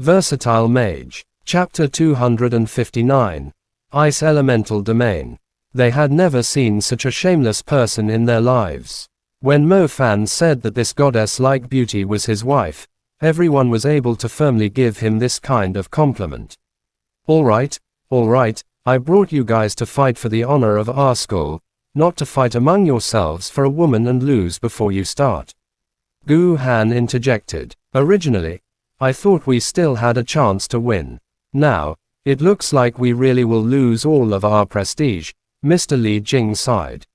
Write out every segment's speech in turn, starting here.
Versatile Mage. Chapter 259. Ice Elemental Domain. They had never seen such a shameless person in their lives. When Mo Fan said that this goddess-like beauty was his wife, everyone was able to firmly give him this kind of compliment. All right, I brought you guys to fight for the honor of our school, not to fight among yourselves for a woman and lose before you start. Gu Han interjected. Originally, I thought we still had a chance to win. Now, it looks like we really will lose all of our prestige, Mr. Li Jing sighed.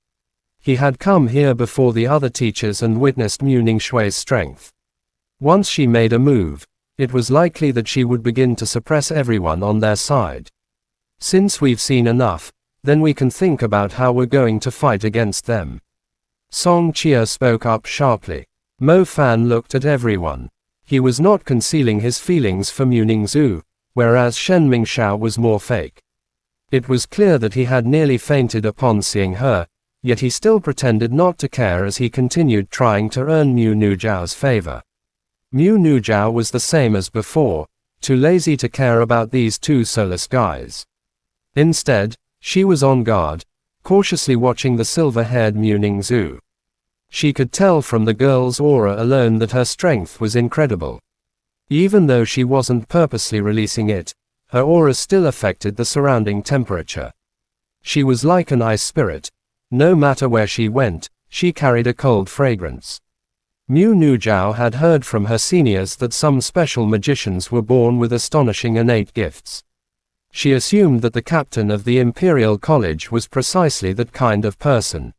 He had come here before the other teachers and witnessed Mu Ningxui's strength. Once she made a move, it was likely that she would begin to suppress everyone on their side. Since we've seen enough, then we can think about how we're going to fight against them. Song Chia spoke up sharply. Mo Fan looked at everyone. He was not concealing his feelings for Mu Ningxu, whereas Shen Mingxiao was more fake. It was clear that he had nearly fainted upon seeing her, yet he still pretended not to care as he continued trying to earn Mu Nujiao's favor. Mu Nujiao was the same as before, too lazy to care about these two soulless guys. Instead, she was on guard, cautiously watching the silver-haired Mu Ningxu. She could tell from the girl's aura alone that her strength was incredible. Even though she wasn't purposely releasing it, her aura still affected the surrounding temperature. She was like an ice spirit. No matter where she went, she carried a cold fragrance. Mu Nujiao had heard from her seniors that some special magicians were born with astonishing innate gifts. She assumed that the captain of the Imperial College was precisely that kind of person.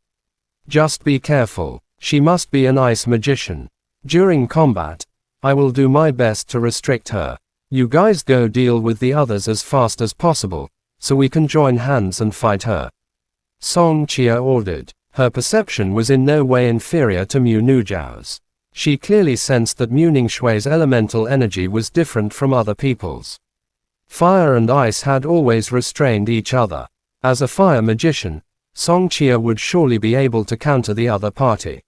Just be careful, she must be an ice magician. During combat, I will do my best to restrict her. You guys go deal with the others as fast as possible, so we can join hands and fight her. Song Chia ordered. Her perception was in no way inferior to Mu Nujiao's. She clearly sensed that Mu Ningxui's elemental energy was different from other people's. Fire and ice had always restrained each other. As a fire magician, Song Chia would surely be able to counter the other party.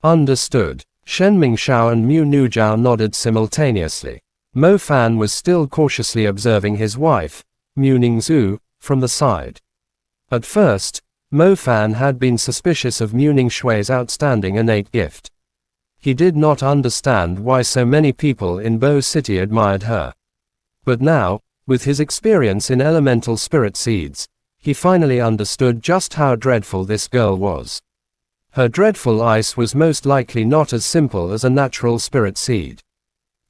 Understood. Shen Mingxiao and Mu Nujiao nodded simultaneously. Mo Fan was still cautiously observing his wife, Mu Ningxu, from the side. At first, Mo Fan had been suspicious of Mu Ningxui's outstanding innate gift. He did not understand why so many people in Bo City admired her. But now, with his experience in elemental spirit seeds, he finally understood just how dreadful this girl was. Her dreadful ice was most likely not as simple as a natural spirit seed.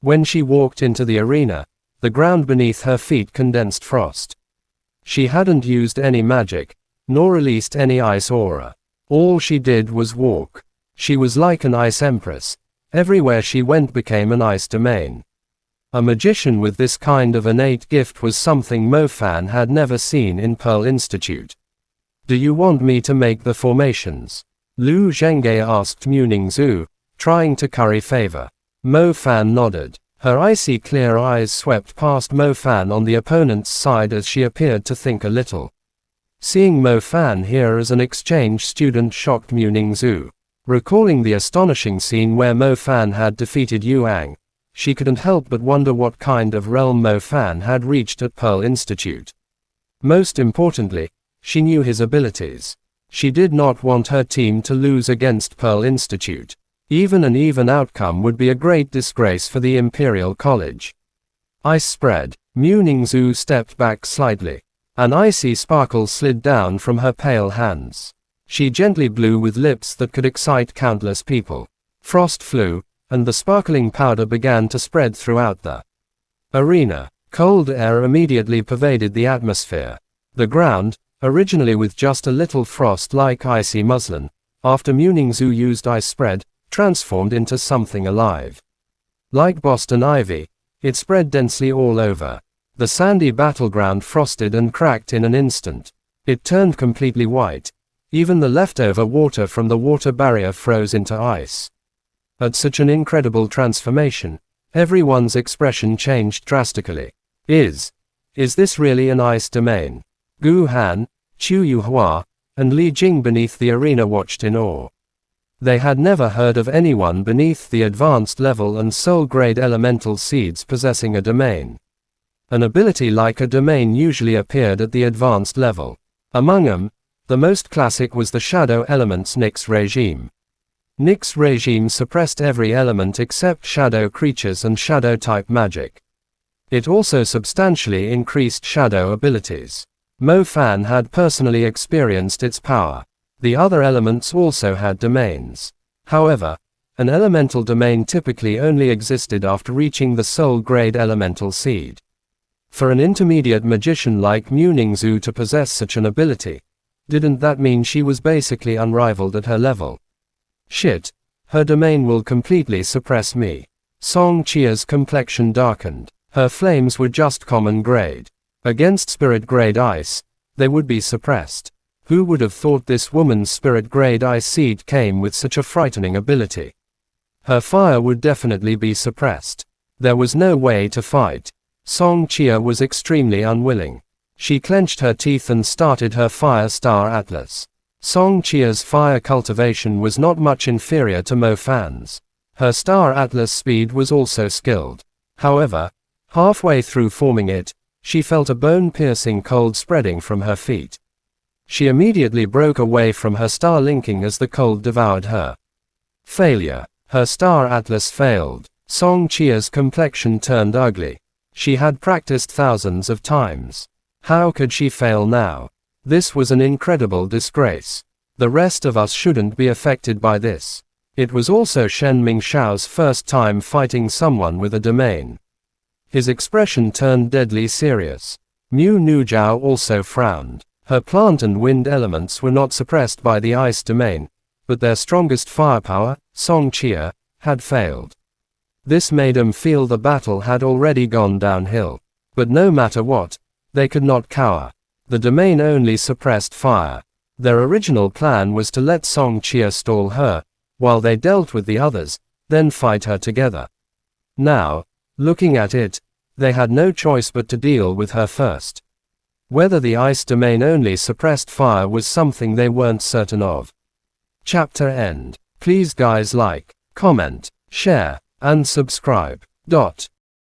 When she walked into the arena, the ground beneath her feet condensed frost. She hadn't used any magic, nor released any ice aura. All she did was walk. She was like an ice empress. Everywhere she went became an ice domain. A magician with this kind of innate gift was something Mo Fan had never seen in Pearl Institute. Do you want me to make the formations? Lu Zhengge asked Mu Ningxu, trying to curry favor. Mo Fan nodded. Her icy clear eyes swept past Mo Fan on the opponent's side as she appeared to think a little. Seeing Mo Fan here as an exchange student shocked Mu Ningxu. Recalling the astonishing scene where Mo Fan had defeated Yuang, she couldn't help but wonder what kind of realm Mo Fan had reached at Pearl Institute. Most importantly, she knew his abilities. She did not want her team to lose against Pearl Institute. Even an even outcome would be a great disgrace for the Imperial College. Ice spread. Mu Ningxu stepped back slightly. An icy sparkle slid down from her pale hands. She gently blew with lips that could excite countless people. Frost flew, and the sparkling powder began to spread throughout the arena. Cold air immediately pervaded the atmosphere. The ground, originally with just a little frost like icy muslin, after Mu Ningxu used ice spread, transformed into something alive. Like Boston ivy, it spread densely all over. The sandy battleground frosted and cracked in an instant. It turned completely white. Even the leftover water from the water barrier froze into ice. At such an incredible transformation, everyone's expression changed drastically. Is this really an ice domain? Gu Han, Chu Yuhua, and Li Jing beneath the arena watched in awe. They had never heard of anyone beneath the advanced level and soul grade elemental seeds possessing a domain. An ability like a domain usually appeared at the advanced level. Among them, the most classic was the Shadow Element's Nyx regime. Nyx regime suppressed every element except shadow creatures and shadow-type magic. It also substantially increased shadow abilities. Mo Fan had personally experienced its power. The other elements also had domains. However, an elemental domain typically only existed after reaching the soul grade elemental seed. For an intermediate magician like Mu Ningzhu to possess such an ability, didn't that mean she was basically unrivaled at her level? Shit, her domain will completely suppress me. Song Chia's complexion darkened. Her flames were just common grade. Against spirit grade ice, they would be suppressed. Who would have thought this woman's spirit grade ice seed came with such a frightening ability? Her fire would definitely be suppressed. There was no way to fight. Song Chia was extremely unwilling. She clenched her teeth and started her Fire Star Atlas. Song Chia's fire cultivation was not much inferior to Mo Fan's. Her Star Atlas speed was also skilled. However, halfway through forming it, she felt a bone-piercing cold spreading from her feet. She immediately broke away from her star linking as the cold devoured her. Failure. Her Star Atlas failed. Song Chia's complexion turned ugly. She had practiced thousands of times. How could she fail now? This was an incredible disgrace. The rest of us shouldn't be affected by this. It was also Shen Mingshao's first time fighting someone with a domain. His expression turned deadly serious. Mu Nujiao also frowned. Her plant and wind elements were not suppressed by the ice domain, but their strongest firepower, Song Chia, had failed. This made them feel the battle had already gone downhill. But no matter what, they could not cower. The domain only suppressed fire. Their original plan was to let Song Chia stall her, while they dealt with the others, then fight her together. Now, looking at it, they had no choice but to deal with her first. Whether the ice domain only suppressed fire was something they weren't certain of. Chapter end. Please guys like, comment, share, and subscribe.